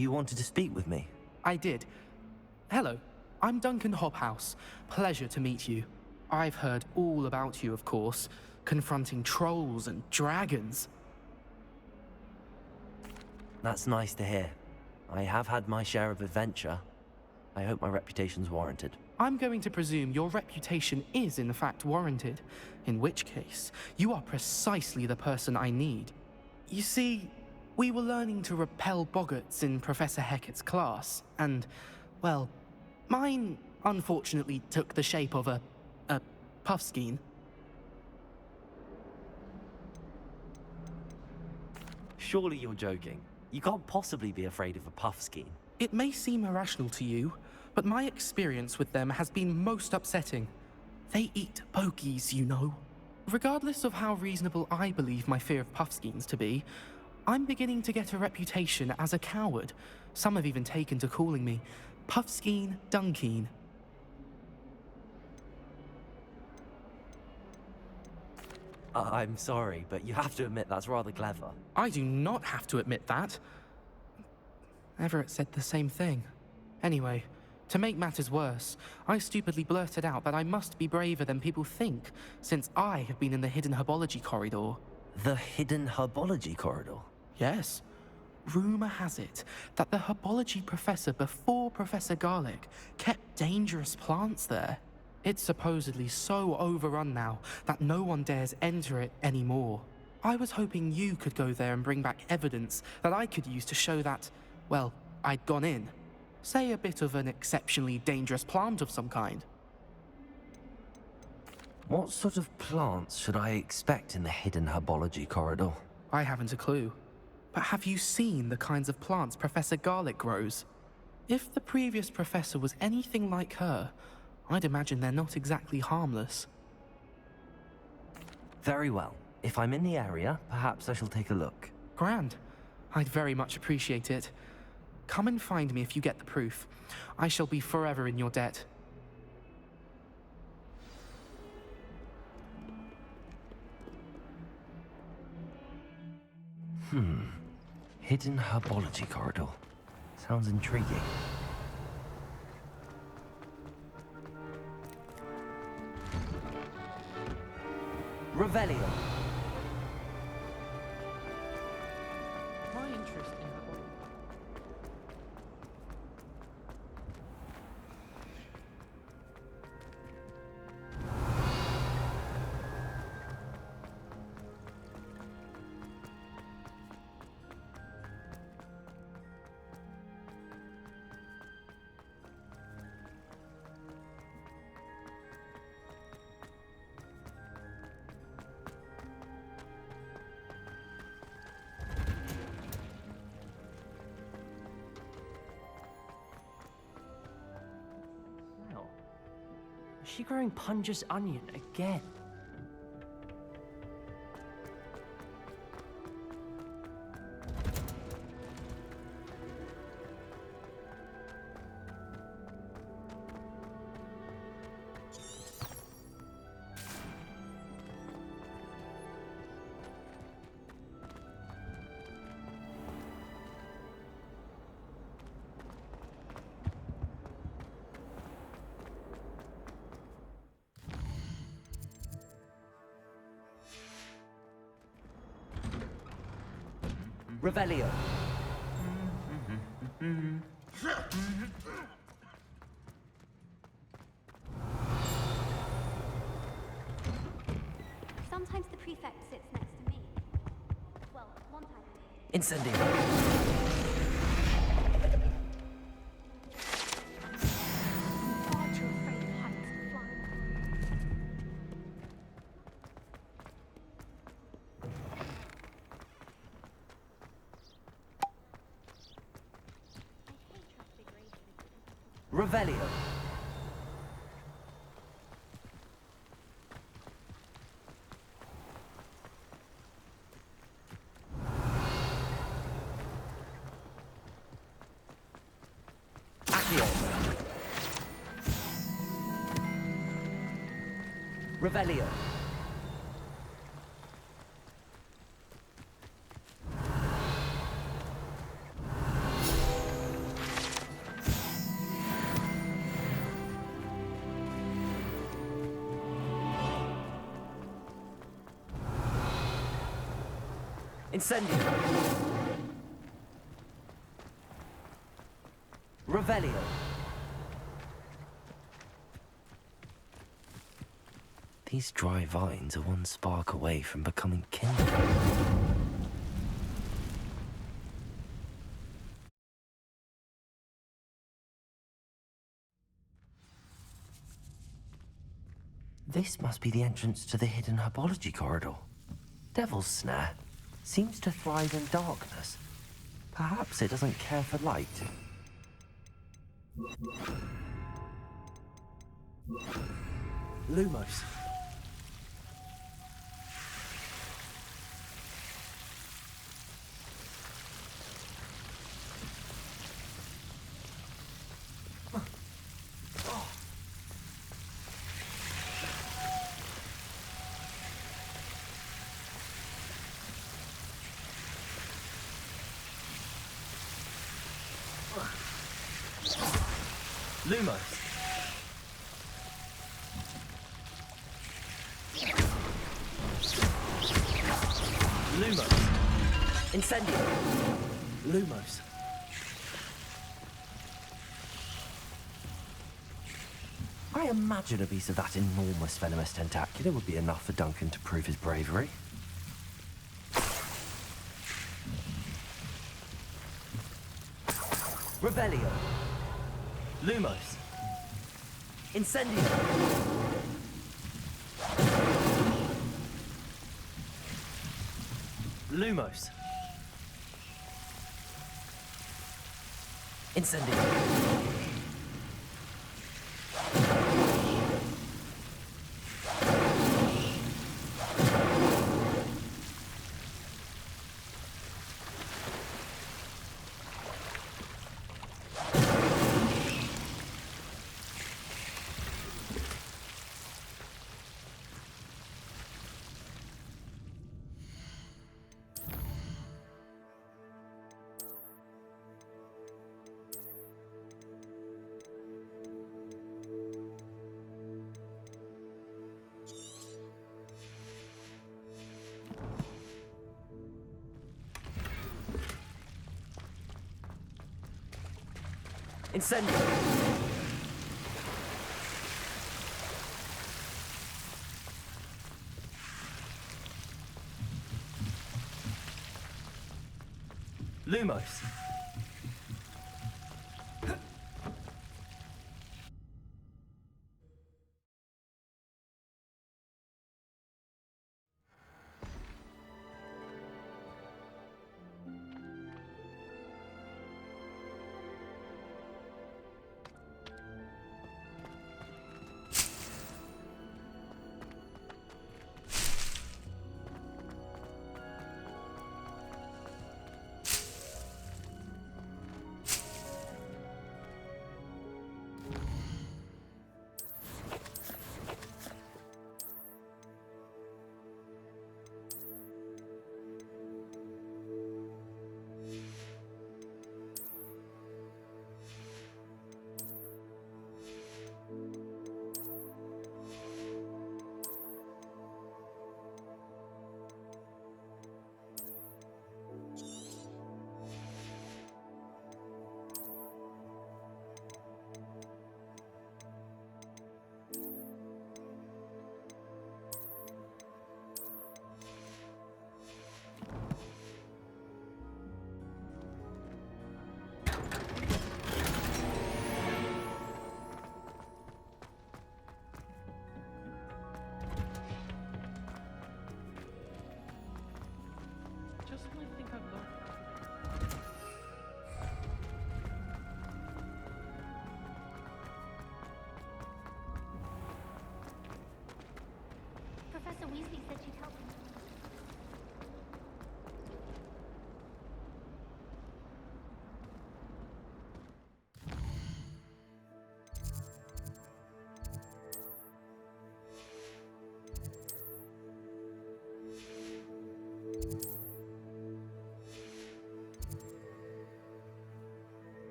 You wanted to speak with me? I did. Hello, I'm Duncan Hobhouse. Pleasure to meet you. I've heard all about you, of course, confronting trolls and dragons. That's nice to hear. I have had my share of adventure. I hope my reputation's warranted. I'm going to presume your reputation is in fact warranted, in which case, you are precisely the person I need. You see, we were learning to repel boggarts in Professor Hecat's class, and, well, mine unfortunately took the shape of a puffskein. Surely you're joking. You can't possibly be afraid of a puffskein. It may seem irrational to you, but my experience with them has been most upsetting. They eat bogies, you know. Regardless of how reasonable I believe my fear of puffskeins to be, I'm beginning to get a reputation as a coward. Some have even taken to calling me Puffskein Dunkeen. I'm sorry, but you have to admit that's rather clever. I do not have to admit that. Everett said the same thing. Anyway, to make matters worse, I stupidly blurted out that I must be braver than people think, since I have been in the hidden herbology corridor. The hidden herbology corridor? Yes. Rumor has it that the herbology professor before Professor Garlic kept dangerous plants there. It's supposedly so overrun now that no one dares enter it anymore. I was hoping you could go there and bring back evidence that I could use to show that, well, I'd gone in. Say a bit of an exceptionally dangerous plant of some kind. What sort of plants should I expect in the hidden herbology corridor? I haven't a clue. But have you seen the kinds of plants Professor Garlic grows? If the previous professor was anything like her, I'd imagine they're not exactly harmless. Very well. If I'm in the area, perhaps I shall take a look. Grand. I'd very much appreciate it. Come and find me if you get the proof. I shall be forever in your debt. Hidden herbology corridor. Sounds intriguing. Revelio. My interest in herbology. Is she growing Punja's onion again? Revelio. Sometimes the prefect sits next to me. Well, one time. Incendio. Far too afraid of heights and flying. I hate transfiguration. Revelio. Accio. Revelio. Incendio. Revelio. These dry vines are one spark away from becoming kindled. This must be the entrance to the hidden herbology corridor. Devil's Snare seems to thrive in darkness. Perhaps it doesn't care for light. Lumos. Lumos. Lumos. Incendio. Lumos. I imagine a piece of that enormous venomous tentacular would be enough for Duncan to prove his bravery. Revelio. Lumos. Incendio. Lumos. Incendio. Incendio. Lumos.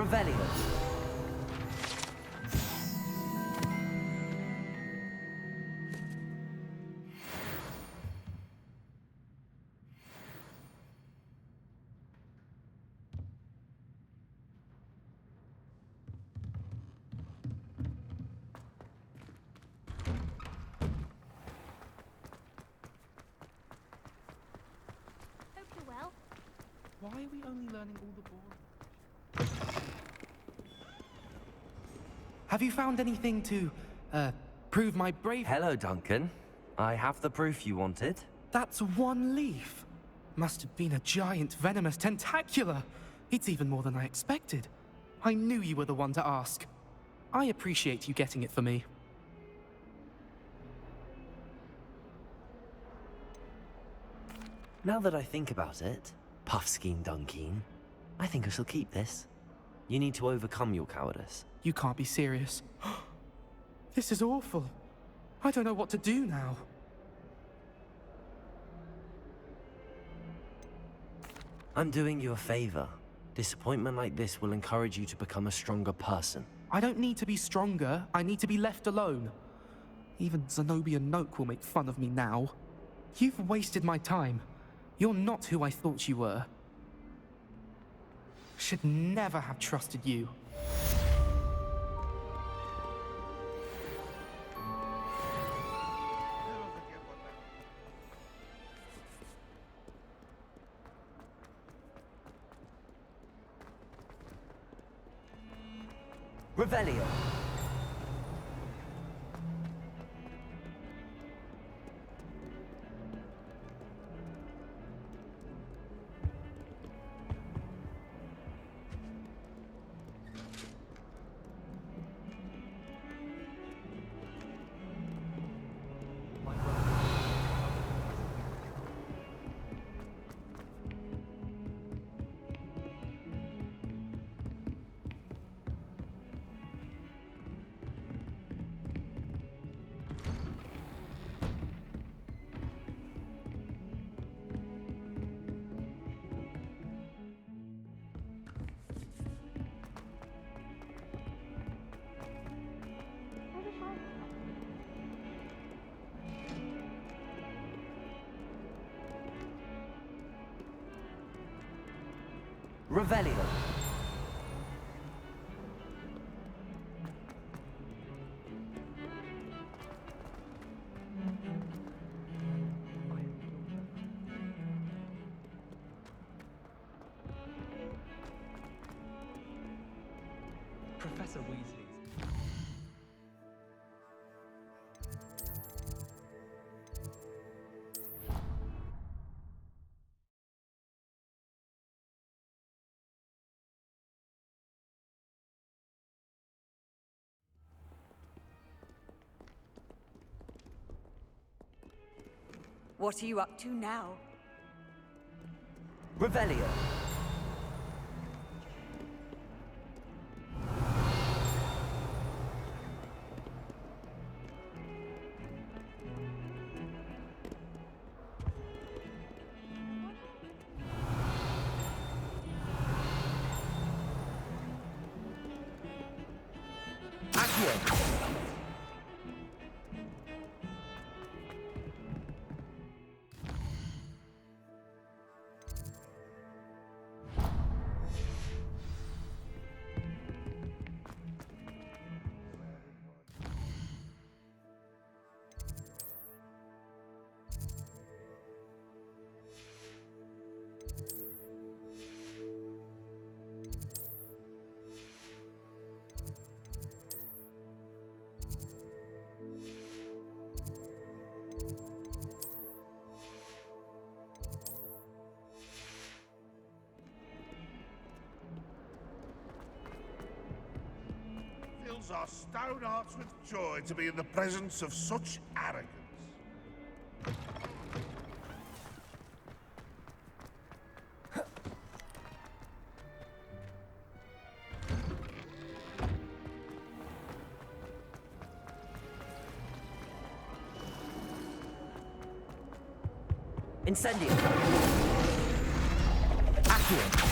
Revelio. Hope you're well. Why are we only learning all the boring? Have you found anything to, prove my bravery? Hello, Duncan. I have the proof you wanted. That's one leaf. Must have been a giant venomous tentacula. It's even more than I expected. I knew you were the one to ask. I appreciate you getting it for me. Now that I think about it, Puffskein Dunkeen, I think I shall keep this. You need to overcome your cowardice. You can't be serious. This is awful. I don't know what to do now. I'm doing you a favor. Disappointment like this will encourage you to become a stronger person. I don't need to be stronger, I need to be left alone. Even Zenobia Noak will make fun of me now. You've wasted my time. You're not who I thought you were. Should never have trusted you. Revelio. Revelio. Professor Weasley's. What are you up to now? Revelio. Accio. Fills our stout hearts with joy to be in the presence of such arrogance. Incendio. Accio.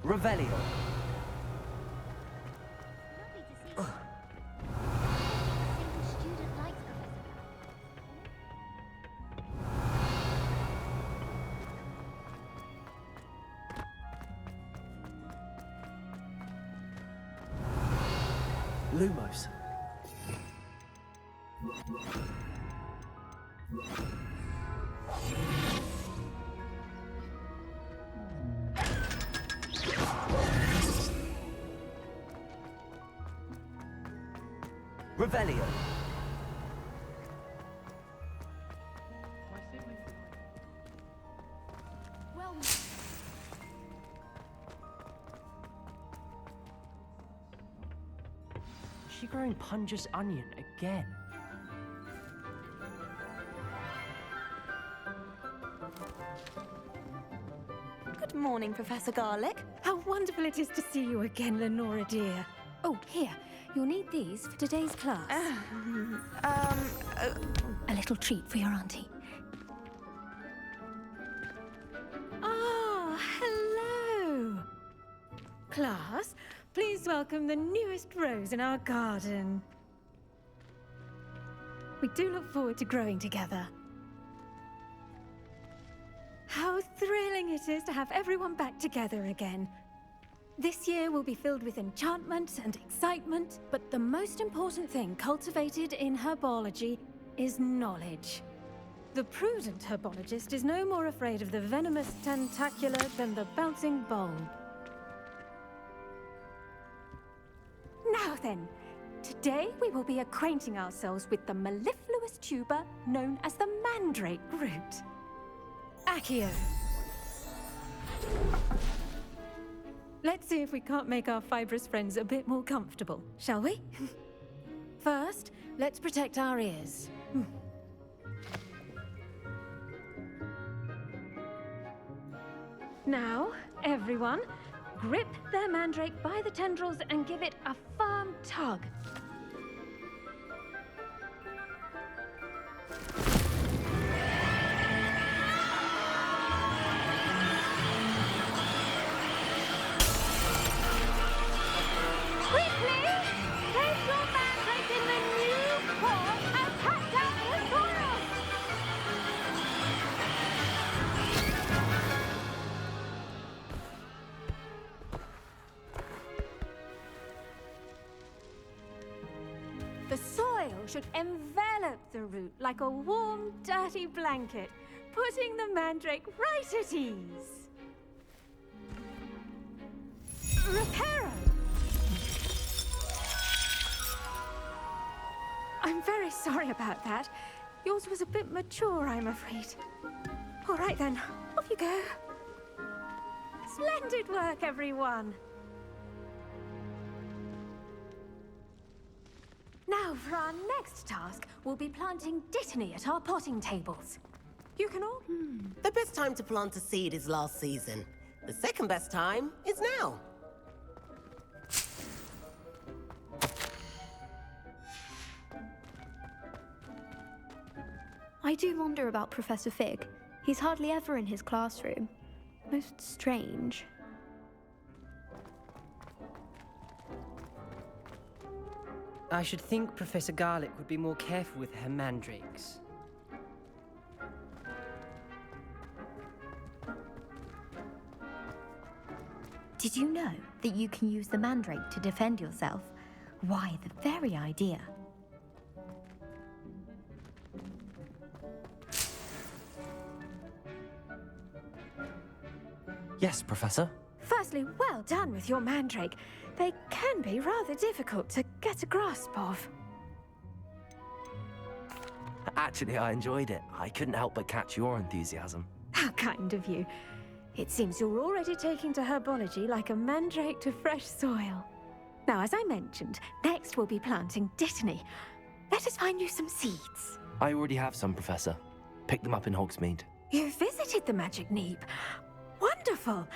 Revelio. Lovely to see you. A single student likes Professor. Lumos. Revelio. My siblings. Well, Is she growing Punja's onion again? Good morning, Professor Garlick. How wonderful it is to see you again, Lenora dear. Oh, here. You'll need these for today's class. A little treat for your auntie. Ah, hello. Class, please welcome the newest rose in our garden. We do look forward to growing together. How thrilling it is to have everyone back together again. This year will be filled with enchantment and excitement, but the most important thing cultivated in herbology is knowledge. The prudent herbologist is no more afraid of the venomous tentacula than the bouncing bulb. Now then, today we will be acquainting ourselves with the mellifluous tuber known as the mandrake root. Accio. Let's see if we can't make our fibrous friends a bit more comfortable, shall we? First, let's protect our ears. Now, everyone, grip their mandrake by the tendrils and give it a firm tug. Quickly! Place your mandrake in the new core and cut down the soil! The soil should envelop the root like a warm, dirty blanket, putting the mandrake right at ease. Reparo! I'm very sorry about that. Yours was a bit mature, I'm afraid. All right then, off you go. Splendid work, everyone. Now, for our next task, we'll be planting dittany at our potting tables. You can all... The best time to plant a seed is last season. The second best time is now. I do wonder about Professor Fig. He's hardly ever in his classroom. Most strange. I should think Professor Garlick would be more careful with her mandrakes. Did you know that you can use the mandrake to defend yourself? Why, the very idea. Yes, Professor. Firstly, well done with your mandrake. They can be rather difficult to get a grasp of. Actually, I enjoyed it. I couldn't help but catch your enthusiasm. How kind of you. It seems you're already taking to herbology like a mandrake to fresh soil. Now, as I mentioned, next we'll be planting dittany. Let us find you some seeds. I already have some, Professor. Picked them up in Hogsmeade. You visited the Magic Neep. Wonderful!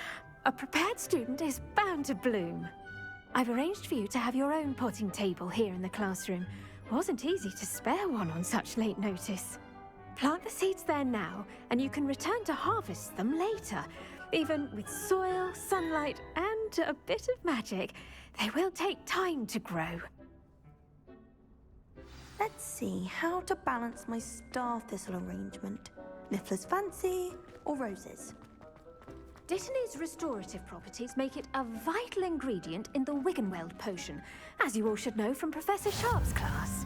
A prepared student is bound to bloom. I've arranged for you to have your own potting table here in the classroom. Wasn't easy to spare one on such late notice. Plant the seeds there now, and you can return to harvest them later, even with soil, sunlight, and and a bit of magic, they will take time to grow. Let's see how to balance my star thistle arrangement. Niffler's fancy or roses? Dittany's restorative properties make it a vital ingredient in the Wiggenweld potion, as you all should know from Professor Sharp's class.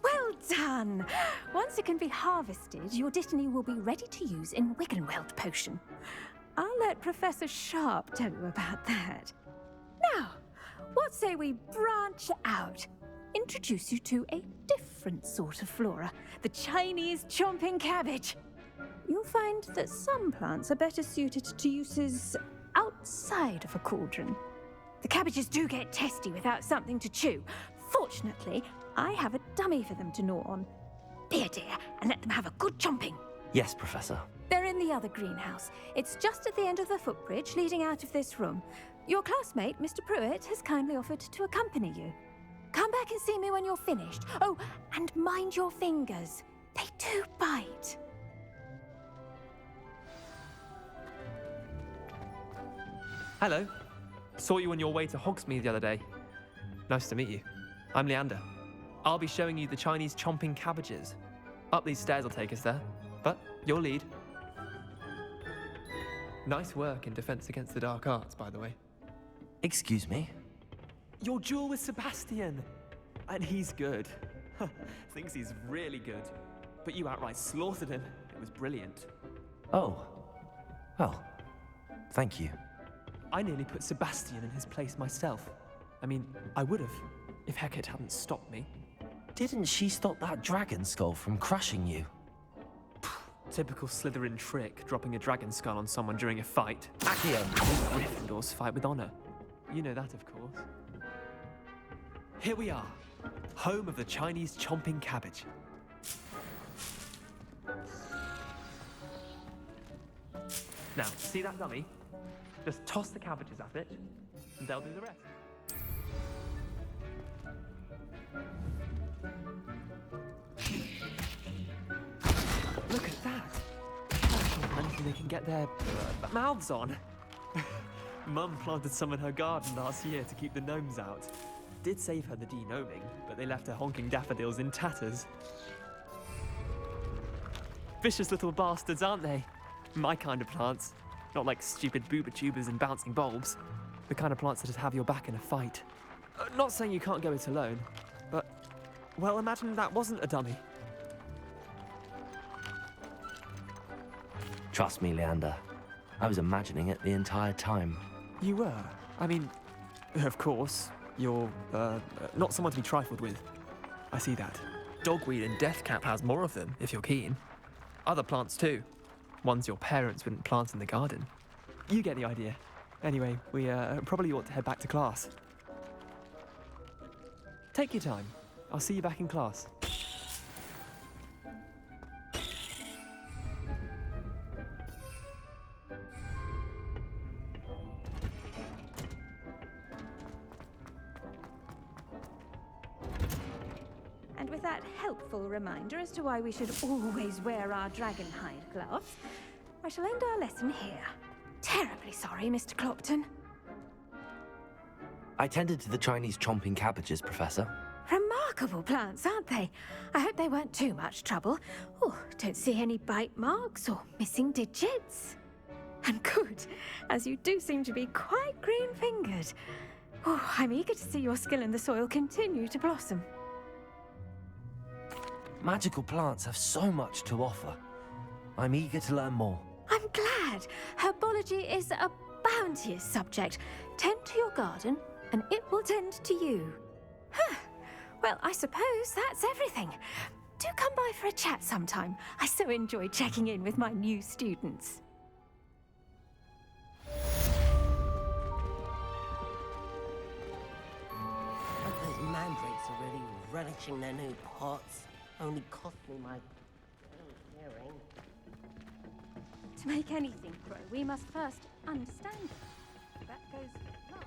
Well done! Once it can be harvested, your Dittany will be ready to use in Wiggenweld potion. I'll let Professor Sharp tell you about that. Now, what say we branch out? Introduce you to a different sort of flora, the Chinese chomping cabbage. You'll find that some plants are better suited to uses outside of a cauldron. The cabbages do get testy without something to chew. Fortunately, I have a dummy for them to gnaw on. Be a dear and let them have a good chomping. Yes, Professor. They're in the other greenhouse. It's just at the end of the footbridge leading out of this room. Your classmate, Mr. Pruitt, has kindly offered to accompany you. Come back and see me when you're finished. Oh, and mind your fingers. They do bite. Hello. Saw you on your way to Hogsmeade the other day. Nice to meet you. I'm Leander. I'll be showing you the Chinese chomping cabbages. Up these stairs will take us there, but you'll lead. Nice work in Defense Against the Dark Arts, by the way. Excuse me? Your duel with Sebastian! And he's good. Thinks he's really good. But you outright slaughtered him. It was brilliant. Oh. Well, thank you. I nearly put Sebastian in his place myself. I mean, I would have, if Hecate hadn't stopped me. Didn't she stop that dragon skull from crushing you? Typical Slytherin trick, dropping a dragon skull on someone during a fight. Accio! Gryffindors fight with honor. You know that, of course. Here we are, home of the Chinese chomping cabbage. Now, see that dummy? Just toss the cabbages at it, and they'll do the rest. Look at that! Anything they can get their mouths on. Mum planted some in her garden last year to keep the gnomes out. Did save her the de-gnoming, but they left her honking daffodils in tatters. Vicious little bastards, aren't they? My kind of plants. Not like stupid booba tubers and bouncing bulbs. The kind of plants that just have your back in a fight. Not saying you can't go it alone, but, well, imagine that wasn't a dummy. Trust me, Leander. I was imagining it the entire time. You were? I mean, of course, you're, not someone to be trifled with. I see that. Dogweed and deathcap has more of them, if you're keen. Other plants too. Ones your parents wouldn't plant in the garden. You get the idea. Anyway, we probably ought to head back to class. Take your time. I'll see you back in class. And with that helpful reminder as to why we should always wear our dragonhide gloves, I shall end our lesson here. Terribly sorry, Mr. Clopton. I tended to the Chinese chomping cabbages, Professor. Remarkable plants, aren't they? I hope they weren't too much trouble. Oh, don't see any bite marks or missing digits. And good, as you do seem to be quite green-fingered. Oh, I'm eager to see your skill in the soil continue to blossom. Magical plants have so much to offer. I'm eager to learn more. I'm glad. Herbology is a bounteous subject. Tend to your garden, and it will tend to you. Huh. Well, I suppose that's everything. Do come by for a chat sometime. I so enjoy checking in with my new students. But those mandrakes are really relishing their new pots. Only cost me my hearing. To make anything grow, we must first understand it. That goes for love.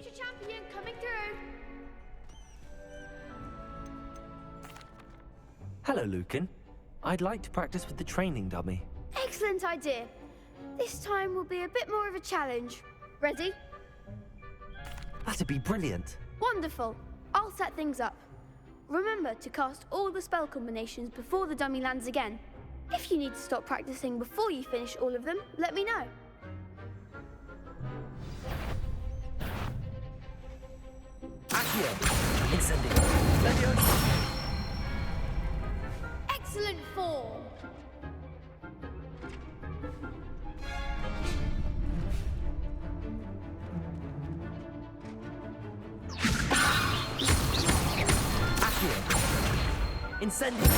future champion coming through. Hello, Lucan. I'd like to practice with the training dummy. Excellent idea. This time will be a bit more of a challenge. Ready? That'd be brilliant. Wonderful. I'll set things up. Remember to cast all the spell combinations before the dummy lands again. If you need to stop practicing before you finish all of them, let me know. Accio! Incendio! Leviosa! Excellent form. Incendio!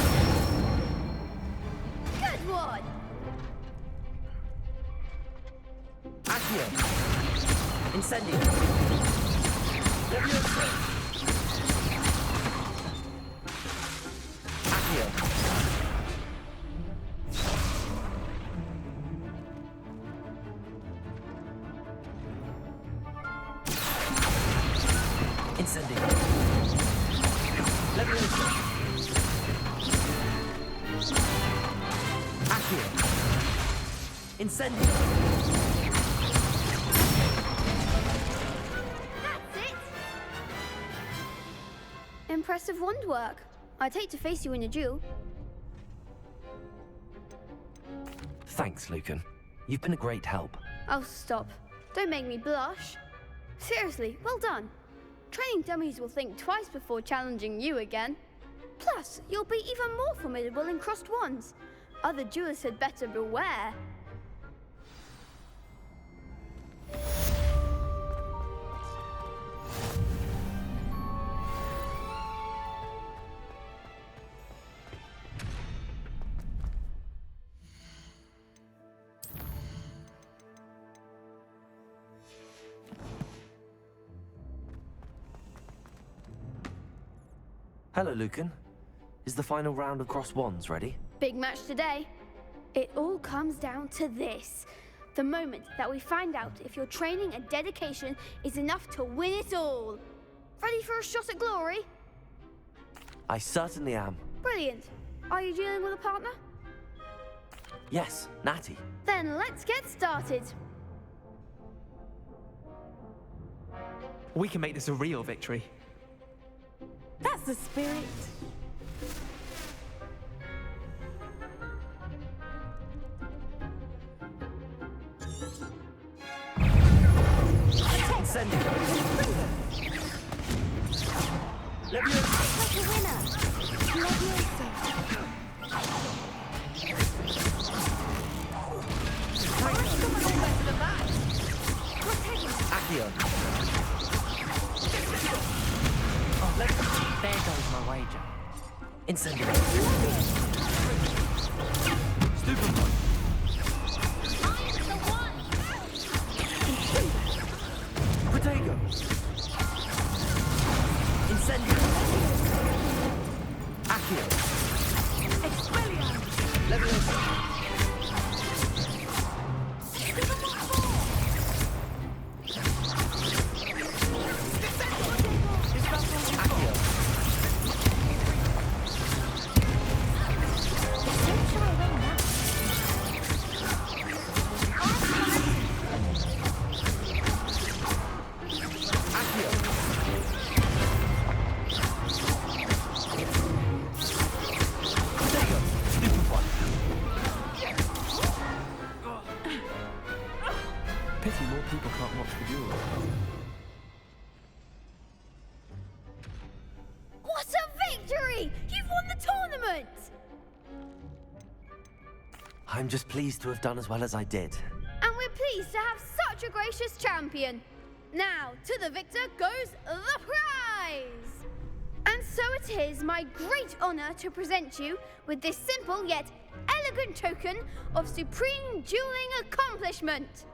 Good one! Accio! Incendio! Leviosa! Accio! Incendio! Leviosa! Accio! Incendio! That's it! Impressive wand work. I'd hate to face you in a duel. Thanks, Lucan. You've been a great help. Oh, stop. Don't make me blush. Seriously, well done. Training dummies will think twice before challenging you again. Plus, you'll be even more formidable in crossed wands. Other duelists had better beware. Hello, Lucan. Is the final round of cross wands ready? Big match today. It all comes down to this. The moment that we find out if your training and dedication is enough to win it all. Ready for a shot at glory? I certainly am. Brilliant. Are you dealing with a partner? Yes, Natty. Then let's get started. We can make this a real victory. That's the spirit. Incendio! Leviosa! Like a winner. Leviosa. Accio! There goes my wager. Incendio! Stupefy! Protego! Incendio! Accio! Expelliarmus. Leviosa! Accio! Pity more people can't watch the duel. What a victory! You've won the tournament! I'm just pleased to have done as well as I did. And we're pleased to have such a gracious champion. Now, to the victor goes the prize! And so it is my great honor to present you with this simple yet elegant token of supreme dueling accomplishment.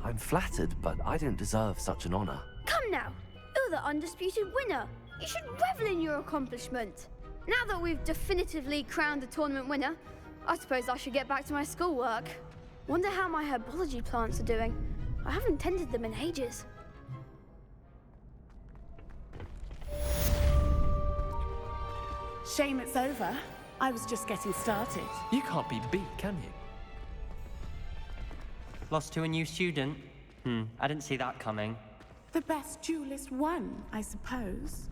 I'm flattered, but I don't deserve such an honor. Come now, you're the undisputed winner. You should revel in your accomplishment. Now that we've definitively crowned the tournament winner, I suppose I should get back to my schoolwork. Wonder how my herbology plants are doing. I haven't tended them in ages. Shame it's over. I was just getting started. You can't be beat, can you? Lost to a new student? I didn't see that coming. The best duelist won, I suppose.